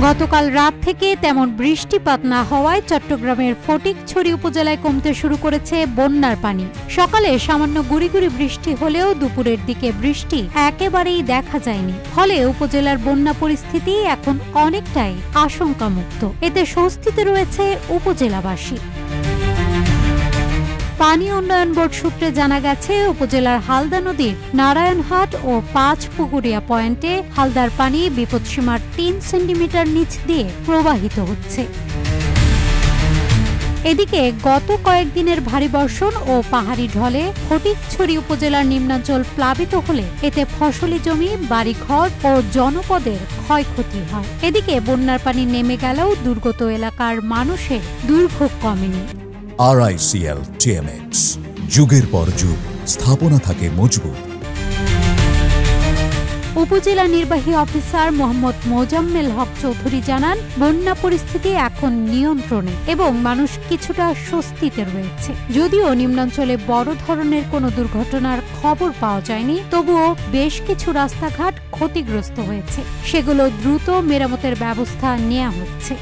গতকাল রাত থেকে তেমন বৃষ্টিপাত না হওয়ায় চট্টগ্রামের ফটিকছড়ি উপজেলায় কমতে শুরু করেছে বন্যার পানি। সকালে সামান্য গুড়ি বৃষ্টি হলেও দুপুরের দিকে বৃষ্টি একেবারেই দেখা যায়নি। ফলে উপজেলার বন্যা পরিস্থিতি এখন অনেকটাই আশঙ্কামুক্ত। এতে স্বস্তিতে রয়েছে উপজেলাবাসী। পানি উন্নয়ন বোর্ড সূত্রে জানা গেছে, উপজেলার হালদা নদীর নারায়ণহাট ও পাঁচপুকুরিয়া পয়েন্টে হালদার পানি বিপদসীমার ৩ সেন্টিমিটার নিচ দিয়ে প্রবাহিত হচ্ছে। এদিকে গত কয়েকদিনের ভারী বর্ষণ ও পাহাড়ি ঢলে ফটিকছড়ি উপজেলার নিম্নাঞ্চল প্লাবিত হলে এতে ফসলি জমি, বাড়িঘর ও জনপদের ক্ষয়ক্ষতি হয়। এদিকে বন্যার পানি নেমে গেলেও দুর্গত এলাকার মানুষের দুর্ভোগ কমেনি। RICL TMX, যুগের পর যুগ স্থাপনা থাকে মজবুত। উপজেলা নির্বাহী অফিসার মোহাম্মদ মোজাম্মেল হক চৌধুরী জানান, বন্যা পরিস্থিতি এখন নিয়ন্ত্রণে এবং মানুষ কিছুটা স্বস্তিতে রয়েছে। যদিও নিম্নাঞ্চলে বড় ধরনের কোনো দুর্ঘটনার খবর পাওয়া যায়নি, তবুও বেশ কিছু রাস্তাঘাট ক্ষতিগ্রস্ত হয়েছে। সেগুলো দ্রুত মেরামতের ব্যবস্থা নেওয়া হচ্ছে।